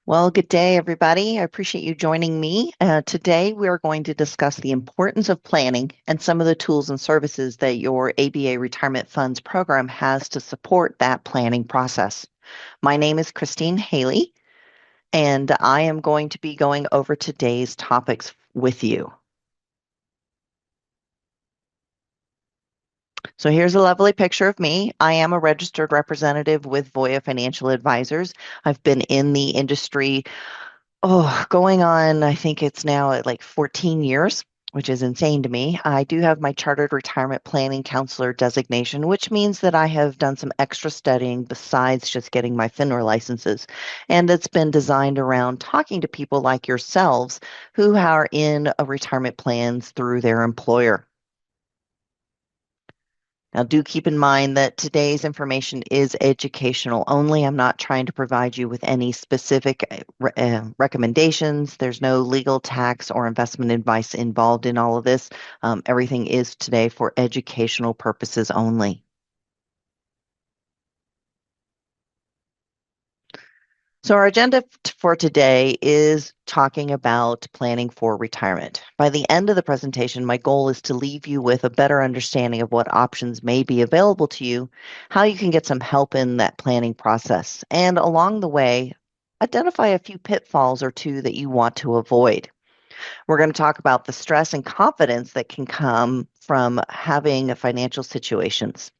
Well, good day, everybody. I appreciate you joining me. Today, we are going to discuss the importance of planning and some of the tools and services that your ABA Retirement Funds program has to support that planning process. My name is Christine Haley, and I am going to be going over today's topics with you. So here's a lovely picture of me. I am a registered representative with Voya Financial Advisors. I've been in the industry going on, I think it's now at like 14 years, which is insane to me. I do have my Chartered Retirement Planning Counselor designation, which means that I have done some extra studying besides just getting my FINRA licenses. And it's been designed around talking to people like yourselves who are in a retirement plans through their employer. Now, do keep in mind that today's information is educational only. I'm not trying to provide you with any specific recommendations. There's no legal, tax, or investment advice involved in all of this. Everything is today for educational purposes only. So, our agenda for today is talking about planning for retirement. By the end of the presentation, my goal is to leave you with a better understanding of what options may be available to you, how you can get some help in that planning process, and along the way, identify a few pitfalls or two that you want to avoid. We're going to talk about the stress and confidence that can come from having financial situations.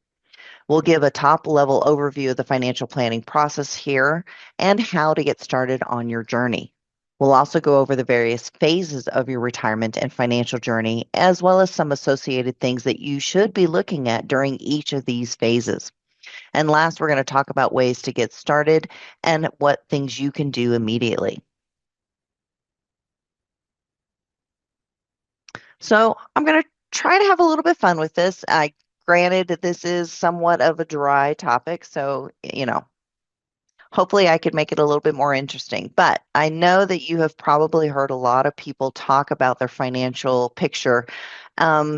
We'll give a top level overview of the financial planning process here and how to get started on your journey. We'll also go over the various phases of your retirement and financial journey, as well as some associated things that you should be looking at during each of these phases. And last, we're going to talk about ways to get started and what things you can do immediately. So I'm going to try to have a little bit of fun with this. I granted that this is somewhat of a dry topic, so hopefully I could make it a little bit more interesting. But I know that you have probably heard a lot of people talk about their financial picture,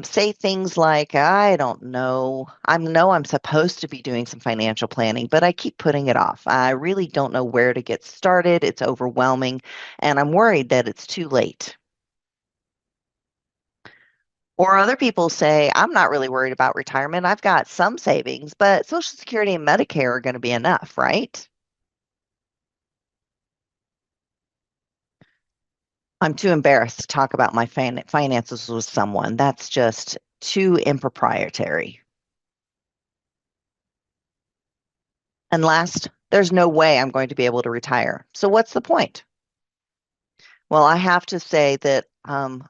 say things like, I don't know. I'm supposed to be doing some financial planning, but I keep putting it off. I really don't know where to get started. It's overwhelming, and I'm worried that it's too late. Or other people say, I'm not really worried about retirement. I've got some savings, but Social Security and Medicare are going to be enough, right? I'm too embarrassed to talk about my finances with someone. That's just too improprietary. And last, there's no way I'm going to be able to retire. So what's the point? Well, I have to say that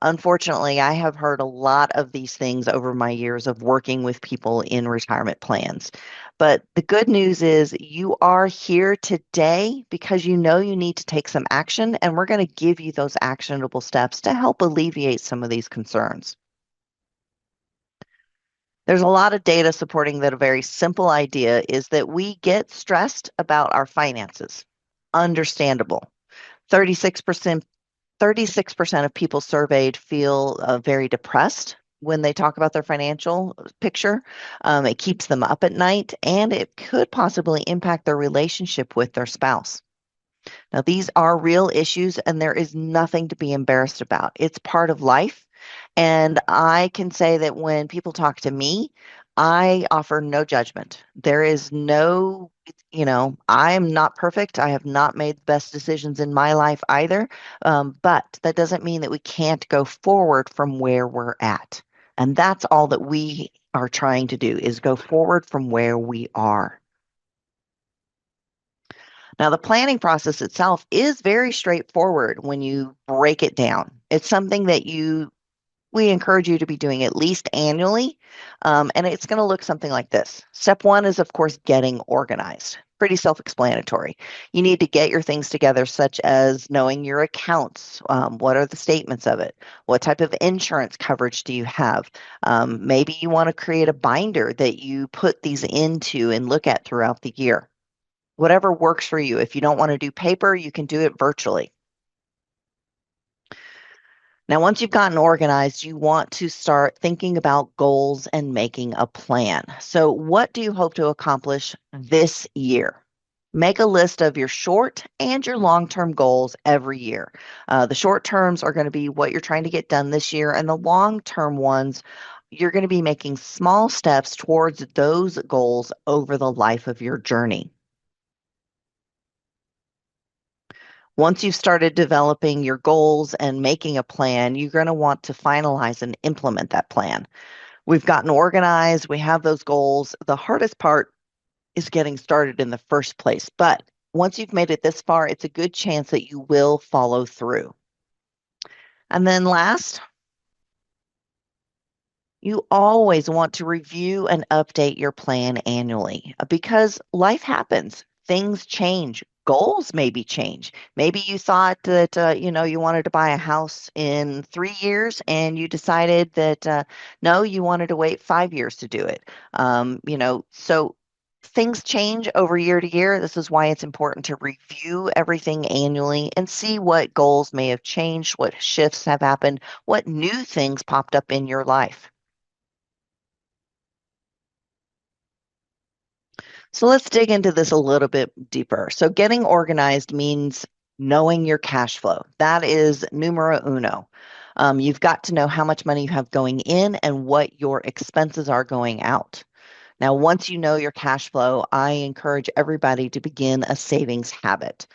unfortunately, I have heard a lot of these things over my years of working with people in retirement plans. But the good news is you are here today because you know you need to take some action, and we're going to give you those actionable steps to help alleviate some of these concerns. There's a lot of data supporting that a very simple idea is that we get stressed about our finances. Understandable. 36% 36% of people surveyed feel very depressed when they talk about their financial picture. It keeps them up at night, and it could possibly impact their relationship with their spouse. Now, these are real issues, and there is nothing to be embarrassed about. It's part of life. And I can say that when people talk to me, I offer no judgment. There is no, I am not perfect. I have not made the best decisions in my life either. But that doesn't mean that we can't go forward from where we're at. And that's all that we are trying to do is go forward from where we are. Now, the planning process itself is very straightforward when you break it down. It's something that we encourage you to be doing at least annually, and it's going to look something like this. Step one is, of course, getting organized. Pretty self-explanatory. You need to get your things together, such as knowing your accounts. What are the statements of it? What type of insurance coverage do you have? Maybe you want to create a binder that you put these into and look at throughout the year. Whatever works for you. If you don't want to do paper, you can do it virtually. Now, once you've gotten organized, you want to start thinking about goals and making a plan. So, what do you hope to accomplish this year? Make a list of your short and your long-term goals every year. The short terms are going to be what you're trying to get done this year, and the long-term ones, you're going to be making small steps towards those goals over the life of your journey. Once you've started developing your goals and making a plan, you're going to want to finalize and implement that plan. We've gotten organized, we have those goals. The hardest part is getting started in the first place. But once you've made it this far, it's a good chance that you will follow through. And then last, you always want to review and update your plan annually because life happens. Things change. Goals maybe change. Maybe you thought that you wanted to buy a house in 3 years, and you decided that no, you wanted to wait 5 years to do it. So things change over year to year. This is why it's important to review everything annually and see what goals may have changed, what shifts have happened, what new things popped up in your life. So let's dig into this a little bit deeper. So getting organized means knowing your cash flow. That is numero uno. You've got to know how much money you have going in and what your expenses are going out. Now, once you know your cash flow, I encourage everybody to begin a savings habit.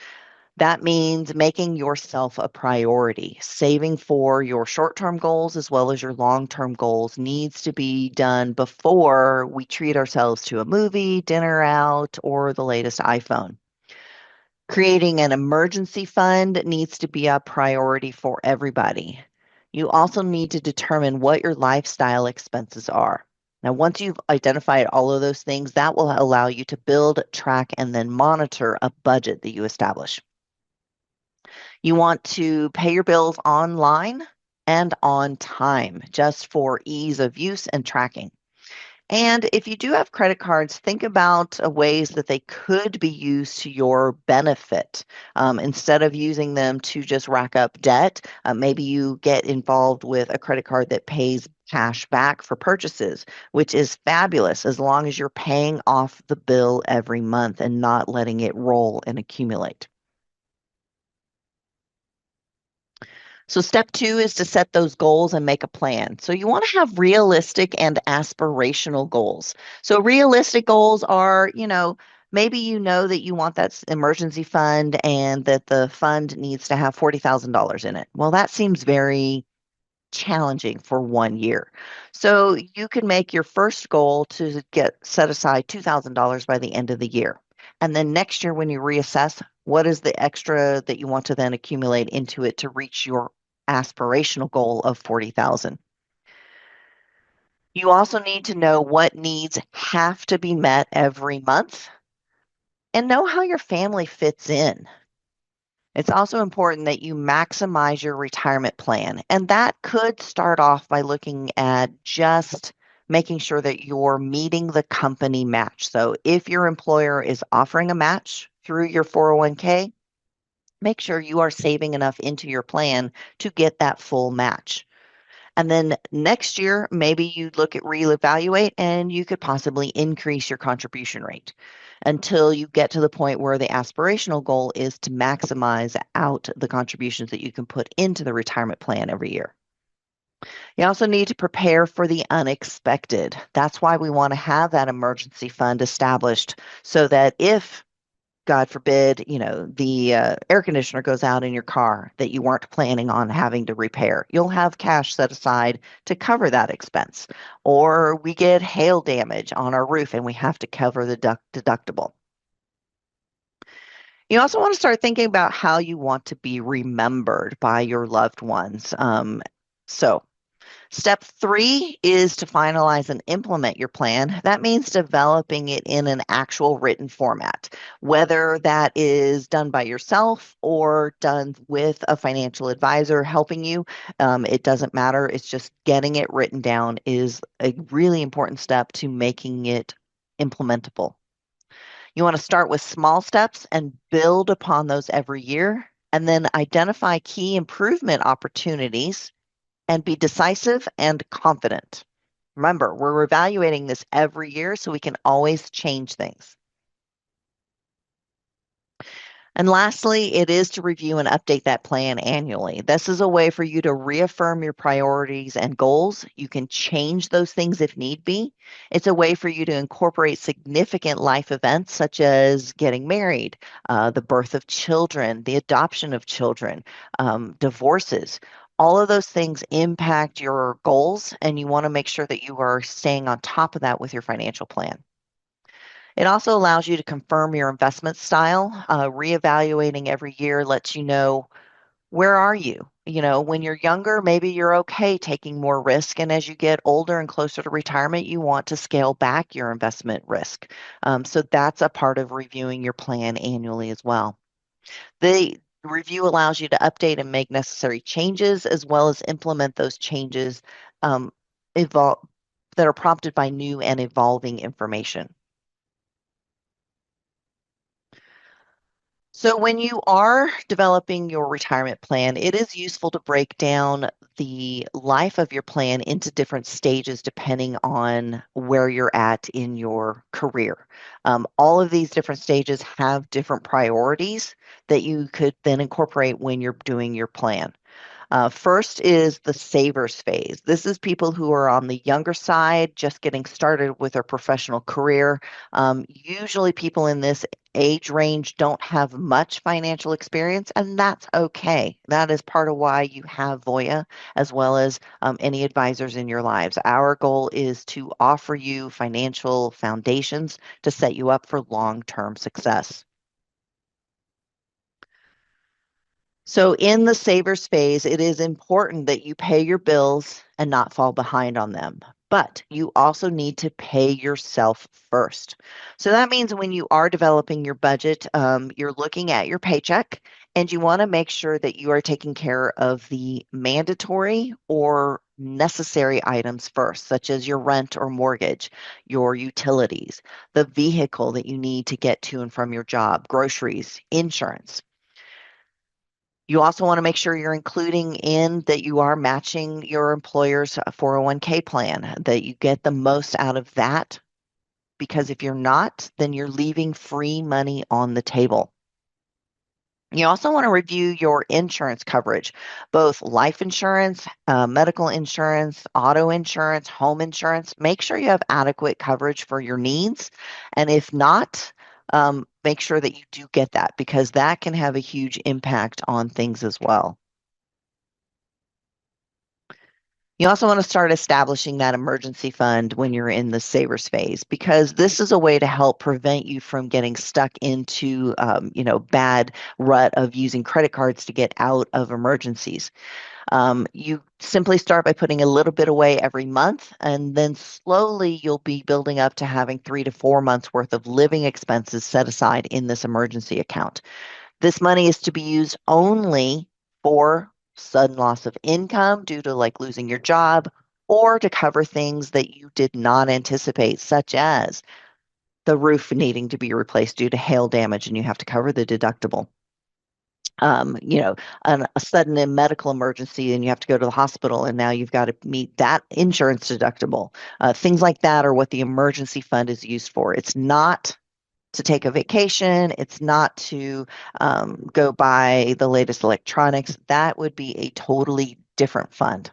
That means making yourself a priority. Saving for your short term goals as well as your long term goals needs to be done before we treat ourselves to a movie, dinner out, or the latest iPhone. Creating an emergency fund needs to be a priority for everybody. You also need to determine what your lifestyle expenses are. Now, once you've identified all of those things, that will allow you to build, track, and then monitor a budget that you establish. You want to pay your bills online and on time, just for ease of use and tracking. And if you do have credit cards, think about ways that they could be used to your benefit. Instead of using them to just rack up debt, maybe you get involved with a credit card that pays cash back for purchases, which is fabulous as long as you're paying off the bill every month and not letting it roll and accumulate. So, step two is to set those goals and make a plan. So, you want to have realistic and aspirational goals. So, realistic goals are, maybe you know that you want that emergency fund and that the fund needs to have $40,000 in it. Well, that seems very challenging for 1 year. So, you can make your first goal to get set aside $2,000 by the end of the year. And then next year, when you reassess, what is the extra that you want to then accumulate into it to reach your aspirational goal of 40,000? You also need to know what needs have to be met every month and know how your family fits in. It's also important that you maximize your retirement plan. And that could start off by looking at just making sure that you're meeting the company match. So if your employer is offering a match through your 401k, make sure you are saving enough into your plan to get that full match. And then next year, maybe you look at reevaluate and you could possibly increase your contribution rate until you get to the point where the aspirational goal is to maximize out the contributions that you can put into the retirement plan every year. You also need to prepare for the unexpected. That's why we want to have that emergency fund established so that if God forbid, the air conditioner goes out in your car that you weren't planning on having to repair. You'll have cash set aside to cover that expense. Or we get hail damage on our roof and we have to cover the deductible. You also want to start thinking about how you want to be remembered by your loved ones. So Step three is to finalize and implement your plan. That means developing it in an actual written format, whether that is done by yourself or done with a financial advisor helping you. It doesn't matter. It's just getting it written down is a really important step to making it implementable. You want to start with small steps and build upon those every year, and then identify key improvement opportunities and be decisive and confident. Remember, we're evaluating this every year so we can always change things. And lastly, it is to review and update that plan annually. This is a way for you to reaffirm your priorities and goals. You can change those things if need be. It's a way for you to incorporate significant life events such as getting married, the birth of children, the adoption of children, divorces. All of those things impact your goals, and you want to make sure that you are staying on top of that with your financial plan. It also allows you to confirm your investment style. Reevaluating every year lets you know where are you? When you're younger, maybe you're okay taking more risk. And as you get older and closer to retirement, you want to scale back your investment risk. So that's a part of reviewing your plan annually as well. The review allows you to update and make necessary changes, as well as implement those changes um, evol that are prompted by new and evolving information. So when you are developing your retirement plan, it is useful to break down the life of your plan into different stages depending on where you're at in your career. All of these different stages have different priorities that you could then incorporate when you're doing your plan. First is the savers phase. This is people who are on the younger side, just getting started with their professional career. Usually, people in this age range don't have much financial experience, and that's okay. That is part of why you have Voya as well as any advisors in your lives. Our goal is to offer you financial foundations to set you up for long-term success. So in the savers phase, it is important that you pay your bills and not fall behind on them. But you also need to pay yourself first. So that means when you are developing your budget, you're looking at your paycheck and you want to make sure that you are taking care of the mandatory or necessary items first, such as your rent or mortgage, your utilities, the vehicle that you need to get to and from your job, groceries, insurance. You also want to make sure you're including in that you are matching your employer's 401k plan, that you get the most out of that, because if you're not, then you're leaving free money on the table. You also want to review your insurance coverage, both life insurance, medical insurance, auto insurance, home insurance. Make sure you have adequate coverage for your needs. And if not, make sure that you do get that because that can have a huge impact on things as well. You also want to start establishing that emergency fund when you're in the savers phase, because this is a way to help prevent you from getting stuck into, bad rut of using credit cards to get out of emergencies. You simply start by putting a little bit away every month, and then slowly you'll be building up to having 3 to 4 months worth of living expenses set aside in this emergency account. This money is to be used only for sudden loss of income due to like losing your job or to cover things that you did not anticipate, such as the roof needing to be replaced due to hail damage and you have to cover the deductible. Um, you know, a sudden medical emergency and you have to go to the hospital and now you've got to meet that insurance deductible. Things like that are what the emergency fund is used for. It's not to take a vacation. It's not to go buy the latest electronics. That would be a totally different fund.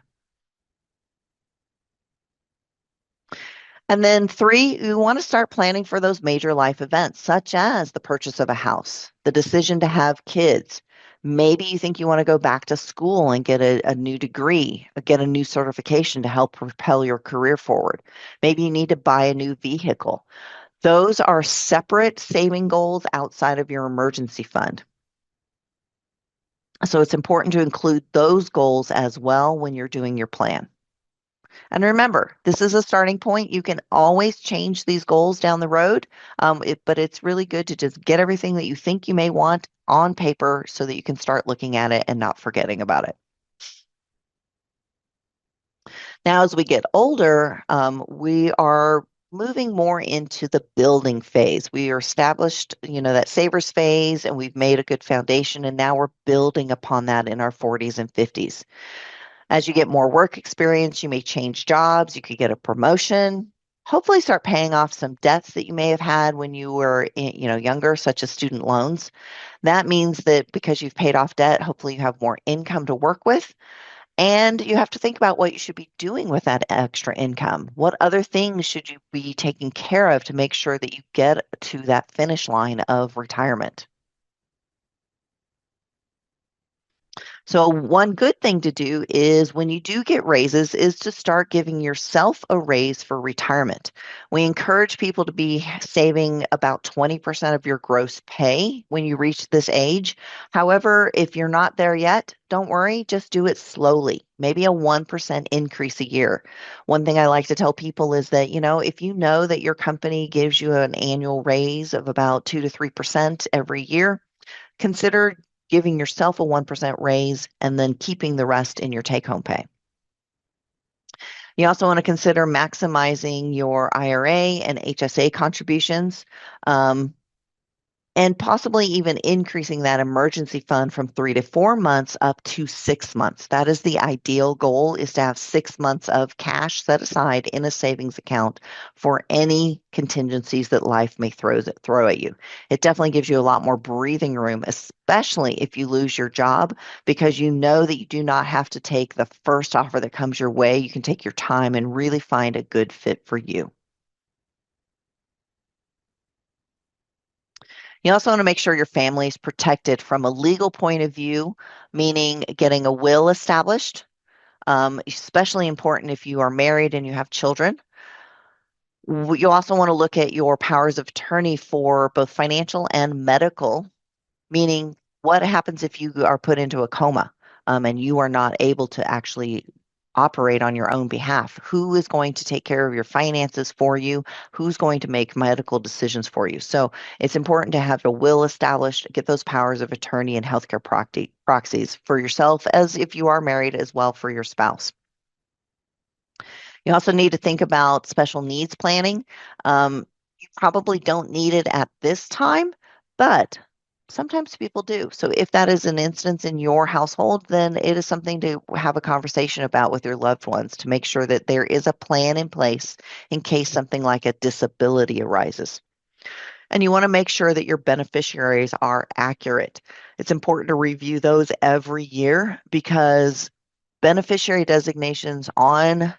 And then three, you want to start planning for those major life events, such as the purchase of a house, the decision to have kids. Maybe you think you want to go back to school and get a new degree, get a new certification to help propel your career forward. Maybe you need to buy a new vehicle. Those are separate saving goals outside of your emergency fund. So it's important to include those goals as well when you're doing your plan. And remember, this is a starting point. You can always change these goals down the road, but it's really good to just get everything that you think you may want on paper so that you can start looking at it and not forgetting about it. Now, as we get older, we are moving more into the building phase. We are established, that savers phase, and we've made a good foundation, and now we're building upon that in our 40s and 50s. As you get more work experience, you may change jobs, you could get a promotion, Hopefully start paying off some debts that you may have had when you were younger, such as student loans. That means that because you've paid off debt, hopefully you have more income to work with. And you have to think about what you should be doing with that extra income. What other things should you be taking care of to make sure that you get to that finish line of retirement? So one good thing to do is when you do get raises is to start giving yourself a raise for retirement. We encourage people to be saving about 20% of your gross pay when you reach this age. However, if you're not there yet, don't worry, just do it slowly. Maybe a 1% increase a year. One thing I like to tell people is that, if you know that your company gives you an annual raise of about 2 to 3% every year, consider giving yourself a 1% raise and then keeping the rest in your take home pay. You also want to consider maximizing your IRA and HSA contributions. And possibly even increasing that emergency fund from 3 to 4 months up to 6 months. That is the ideal goal, is to have 6 months of cash set aside in a savings account for any contingencies that life may throw at you. It definitely gives you a lot more breathing room, especially if you lose your job, because you know that you do not have to take the first offer that comes your way. You can take your time and really find a good fit for you. You also want to make sure your family is protected from a legal point of view, meaning getting a will established, especially important if you are married and you have children. You also want to look at your powers of attorney for both financial and medical, meaning what happens if you are put into a coma and you are not able to actually operate on your own behalf? Who is going to take care of your finances for you? Who's going to make medical decisions for you? So it's important to have a will established, get those powers of attorney and healthcare proxies for yourself, as if you are married, as well for your spouse. You also need to think about special needs planning. You probably don't need it at this time, but sometimes people do. So if that is an instance in your household, then it is something to have a conversation about with your loved ones to make sure that there is a plan in place in case something like a disability arises. And you want to make sure that your beneficiaries are accurate. It's important to review those every year because beneficiary designations on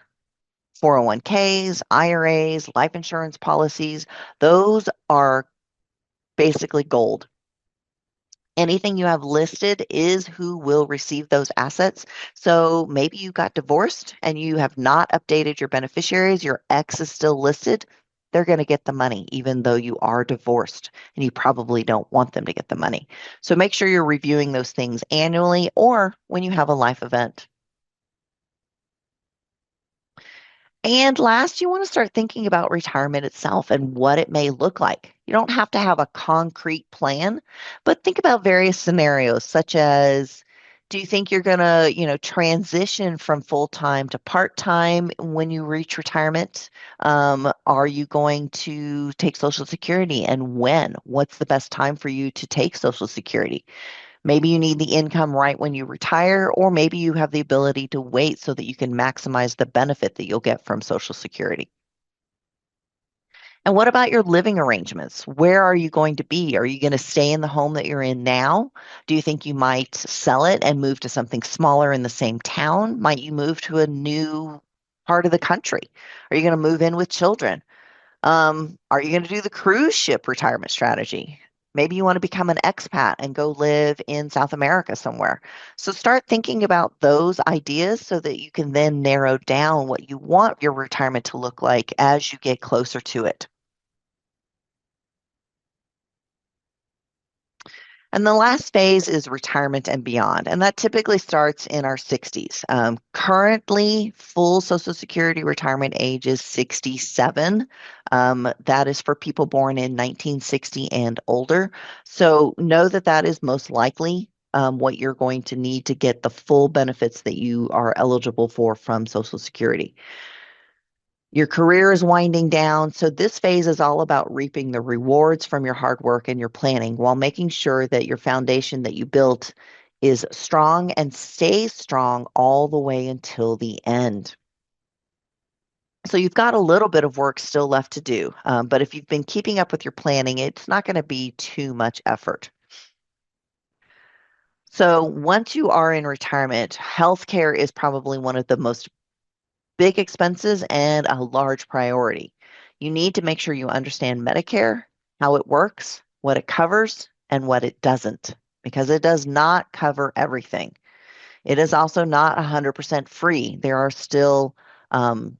401ks, IRAs, life insurance policies, those are basically gold. Anything you have listed is who will receive those assets. So maybe you got divorced and you have not updated your beneficiaries, your ex is still listed. They're going to get the money, even though you are divorced and you probably don't want them to get the money. So make sure you're reviewing those things annually or when you have a life event. And last, you want to start thinking about retirement itself and what it may look like. You don't have to have a concrete plan, but think about various scenarios, such as, do you think you're going to, transition from full-time to part-time when you reach retirement? Are you going to take Social Security, and when? What's the best time for you to take Social Security? Maybe you need the income right when you retire, or maybe you have the ability to wait so that you can maximize the benefit that you'll get from Social Security. And what about your living arrangements? Where are you going to be? Are you going to stay in the home that you're in now? Do you think you might sell it and move to something smaller in the same town? Might you move to a new part of the country? Are you going to move in with children? Are you going to do the cruise ship retirement strategy? Maybe you want to become an expat and go live in South America somewhere. So start thinking about those ideas so that you can then narrow down what you want your retirement to look like as you get closer to it. And the last phase is retirement and beyond. And that typically starts in our 60s. Currently, full Social Security retirement age is 67. That is for people born in 1960 and older. So know that that is most likely what you're going to need to get the full benefits that you are eligible for from Social Security. Your career is winding down, so this phase is all about reaping the rewards from your hard work and your planning while making sure that your foundation that you built is strong and stays strong all the way until the end. So you've got a little bit of work still left to do, but if you've been keeping up with your planning, it's not going to be too much effort. So once you are in retirement, healthcare is probably one of the most big expenses and a large priority. You need to make sure you understand Medicare, how it works, what it covers, and what it doesn't, because it does not cover everything. It is also not 100% free. There are still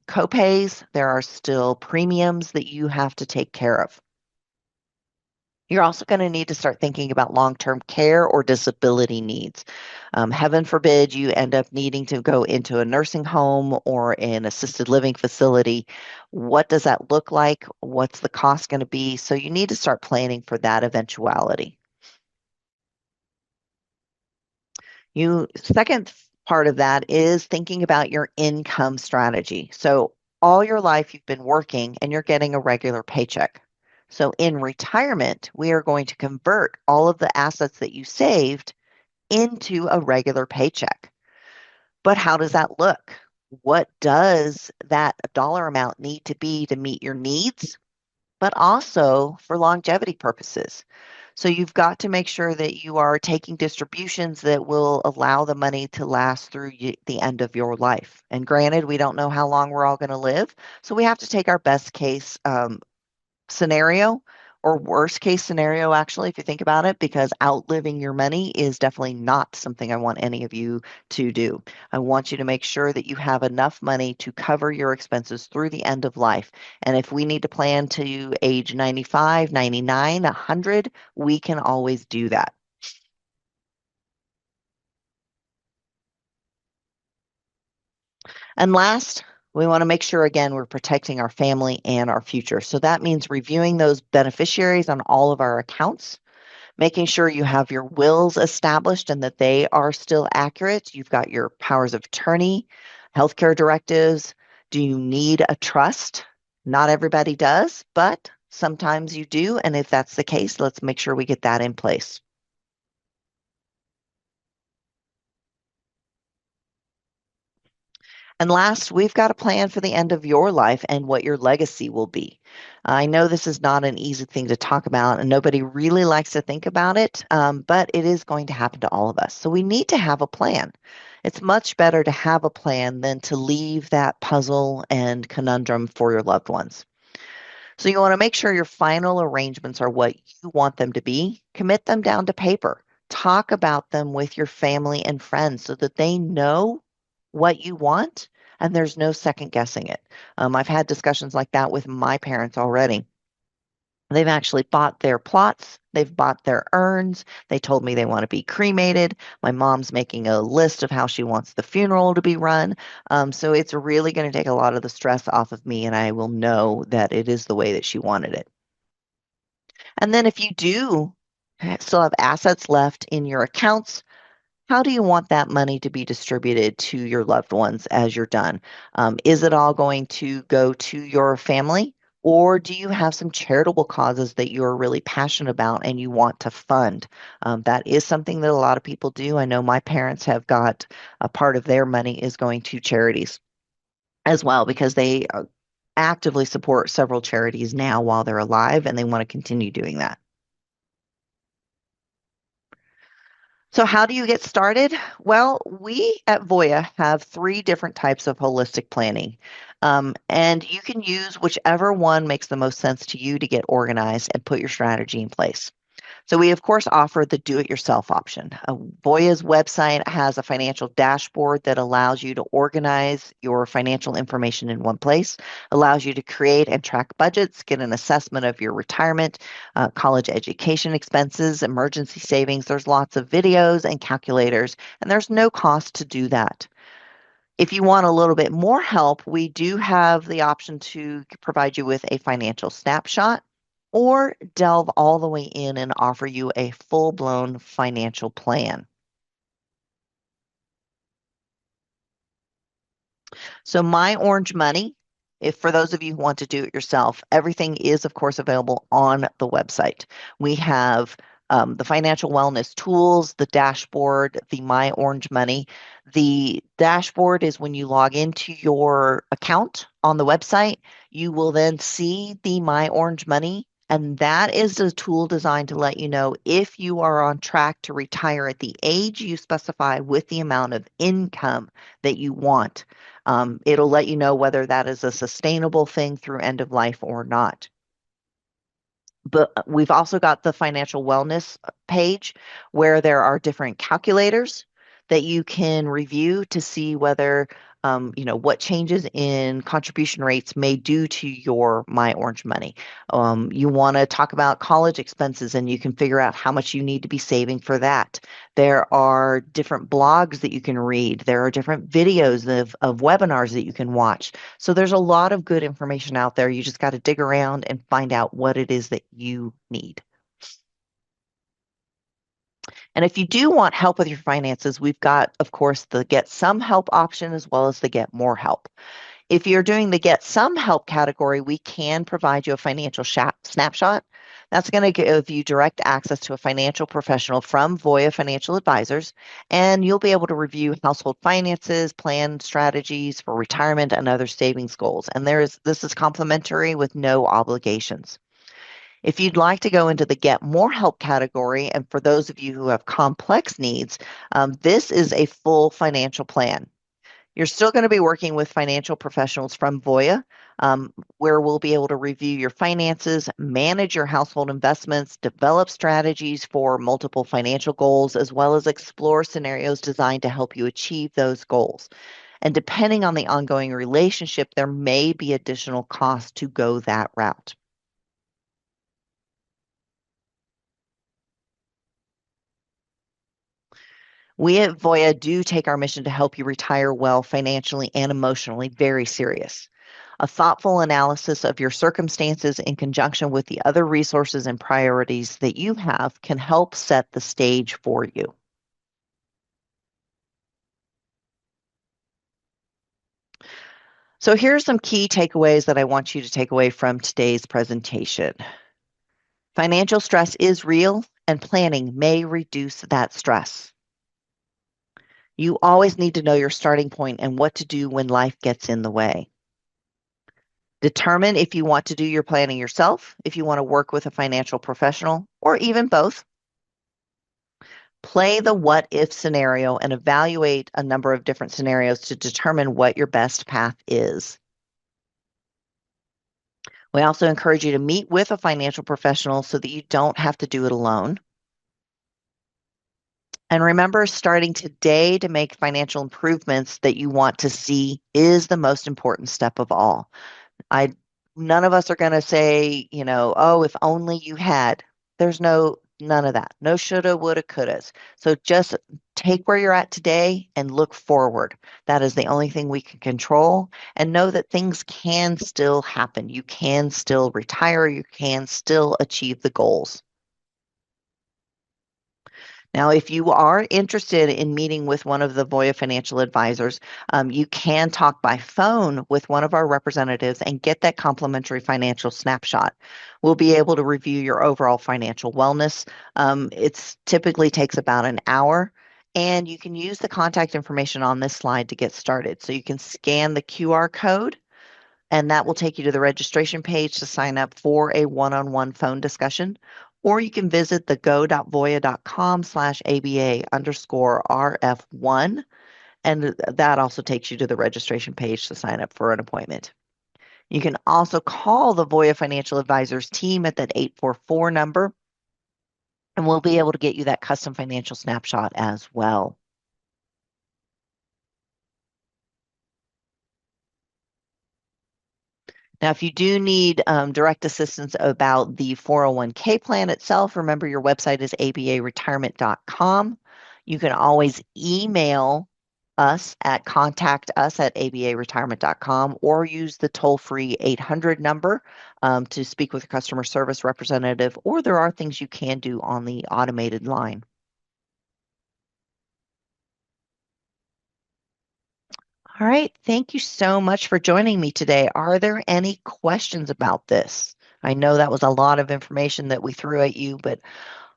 copays, there are still premiums that you have to take care of. You're also going to need to start thinking about long-term care or disability needs. Heaven forbid you end up needing to go into a nursing home or an assisted living facility. What does that look like? What's the cost going to be? So you need to start planning for that eventuality. Second part of that is thinking about your income strategy. So all your life you've been working and you're getting a regular paycheck. So in retirement, we are going to convert all of the assets that you saved into a regular paycheck. But how does that look? What does that dollar amount need to be to meet your needs, but also for longevity purposes? So you've got to make sure that you are taking distributions that will allow the money to last through the end of your life. And granted, we don't know how long we're all going to live, so we have to take our best case scenario, or worst case scenario, actually, if you think about it, because outliving your money is definitely not something I want any of you to do. I want you to make sure that you have enough money to cover your expenses through the end of life. And if we need to plan to age 95, 99, 100, we can always do that. And last, we want to make sure, again, we're protecting our family and our future. So that means reviewing those beneficiaries on all of our accounts, making sure you have your wills established and that they are still accurate. You've got your powers of attorney, healthcare directives. Do you need a trust? Not everybody does, but sometimes you do. And if that's the case, let's make sure we get that in place. And last, we've got a plan for the end of your life and what your legacy will be. I know this is not an easy thing to talk about, and nobody really likes to think about it, but it is going to happen to all of us. So we need to have a plan. It's much better to have a plan than to leave that puzzle and conundrum for your loved ones. So you want to make sure your final arrangements are what you want them to be. Commit them down to paper. Talk about them with your family and friends so that they know what you want and there's no second guessing it. I've had discussions like that with my parents already. They've actually bought their plots, they've bought their urns. They told me they want to be cremated. My mom's making a list of how she wants the funeral to be run. So it's really going to take a lot of the stress off of me, and I will know that it is the way that she wanted it. And then if you do still have assets left in your accounts, how do you want that money to be distributed to your loved ones as you're done? Is it all going to go to your family? Or do you have some charitable causes that you're really passionate about and you want to fund? That is something that a lot of people do. I know my parents have got a part of their money is going to charities as well because they actively support several charities now while they're alive and they want to continue doing that. So how do you get started? Well, we at Voya have three different types of holistic planning. And you can use whichever one makes the most sense to you to get organized and put your strategy in place. So we, of course, offer the do-it-yourself option. Voya's website has a financial dashboard that allows you to organize your financial information in one place, allows you to create and track budgets, get an assessment of your retirement, college education expenses, emergency savings. There's lots of videos and calculators, and there's no cost to do that. If you want a little bit more help, we do have the option to provide you with a financial snapshot or delve all the way in and offer you a full-blown financial plan. So My Orange Money, if for those of you who want to do it yourself, everything is, of course, available on the website. We have the financial wellness tools, the dashboard, the My Orange Money. The dashboard is when you log into your account on the website, you will then see the My Orange Money. And that is a tool designed to let you know if you are on track to retire at the age you specify with the amount of income that you want. It'll let you know whether that is a sustainable thing through end of life or not. But we've also got the financial wellness page where there are different calculators that you can review to see whether, what changes in contribution rates may do to your My Orange Money. You want to talk about college expenses and you can figure out how much you need to be saving for that. There are different blogs that you can read. There are different videos of webinars that you can watch. So there's a lot of good information out there. You just got to dig around and find out what it is that you need. And if you do want help with your finances, we've got, of course, the Get Some Help option as well as the Get More Help. If you're doing the Get Some Help category, we can provide you a financial snapshot. That's going to give you direct access to a financial professional from Voya Financial Advisors, and you'll be able to review household finances, plan strategies for retirement, and other savings goals. And this is complimentary with no obligations. If you'd like to go into the Get More Help category, and for those of you who have complex needs, this is a full financial plan. You're still going to be working with financial professionals from Voya, where we'll be able to review your finances, manage your household investments, develop strategies for multiple financial goals, as well as explore scenarios designed to help you achieve those goals. And depending on the ongoing relationship, there may be additional costs to go that route. We at Voya do take our mission to help you retire well financially and emotionally very serious. A thoughtful analysis of your circumstances in conjunction with the other resources and priorities that you have can help set the stage for you. So here are some key takeaways that I want you to take away from today's presentation. Financial stress is real, and planning may reduce that stress. You always need to know your starting point and what to do when life gets in the way. Determine if you want to do your planning yourself, if you want to work with a financial professional, or even both. Play the what if scenario and evaluate a number of different scenarios to determine what your best path is. We also encourage you to meet with a financial professional so that you don't have to do it alone. And remember, starting today to make financial improvements that you want to see is the most important step of all. None of us are going to say, oh, if only you had. There's none of that. No shoulda, woulda, couldas. So just take where you're at today and look forward. That is the only thing we can control. And know that things can still happen. You can still retire. You can still achieve the goals. Now, if you are interested in meeting with one of the Voya financial advisors, you can talk by phone with one of our representatives and get that complimentary financial snapshot. We'll be able to review your overall financial wellness. It typically takes about an hour, and you can use the contact information on this slide to get started. So you can scan the QR code, and that will take you to the registration page to sign up for a one-on-one phone discussion. Or you can visit the go.voya.com/ABA_RF1, and that also takes you to the registration page to sign up for an appointment. You can also call the Voya Financial Advisors team at that 844 number, and we'll be able to get you that custom financial snapshot as well. Now, if you do need direct assistance about the 401k plan itself, remember your website is abaretirement.com. You can always email us at contactus@abaretirement.com or use the toll-free 800 number to speak with a customer service representative, or there are things you can do on the automated line. All right. Thank you so much for joining me today. Are there any questions about this? I know that was a lot of information that we threw at you, but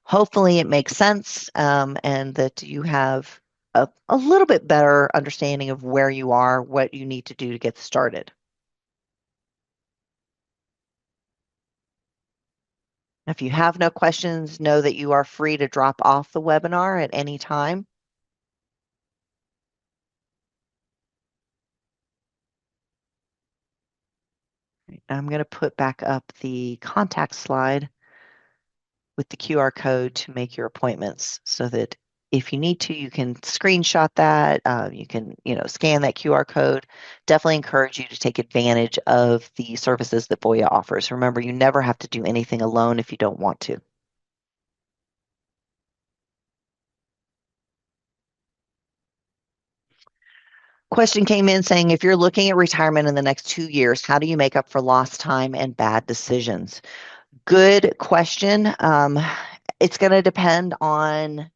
Hopefully it makes sense, and that you have a little bit better understanding of where you are, what you need to do to get started. If you have no questions, know that you are free to drop off the webinar at any time. I'm going to put back up the contact slide with the QR code to make your appointments so that if you need to, you can screenshot that. You can, scan that QR code. Definitely encourage you to take advantage of the services that Voya offers. Remember, you never have to do anything alone if you don't want to. Question came in saying, if you're looking at retirement in the next 2 years, how do you make up for lost time and bad decisions? Good question. It's going to depend on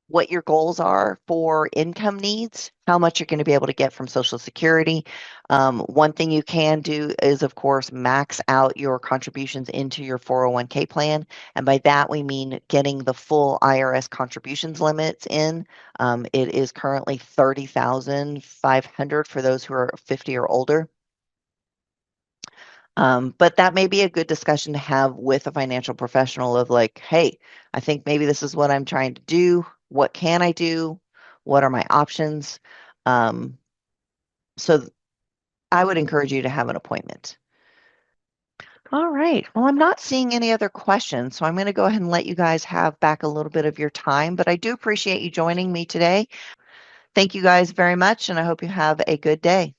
what your goals are for income needs, how much you're going to be able to get from Social Security. One thing you can do is, of course, max out your contributions into your 401k plan. And by that, we mean getting the full IRS contributions limits in. It is currently $30,500 for those who are 50 or older. But that may be a good discussion to have with a financial professional of like, hey, I think maybe this is what I'm trying to do. What can I do? What are my options? So I would encourage you to have an appointment. All right. Well, I'm not seeing any other questions, so I'm going to go ahead and let you guys have back a little bit of your time, but I do appreciate you joining me today. Thank you guys very much, and I hope you have a good day.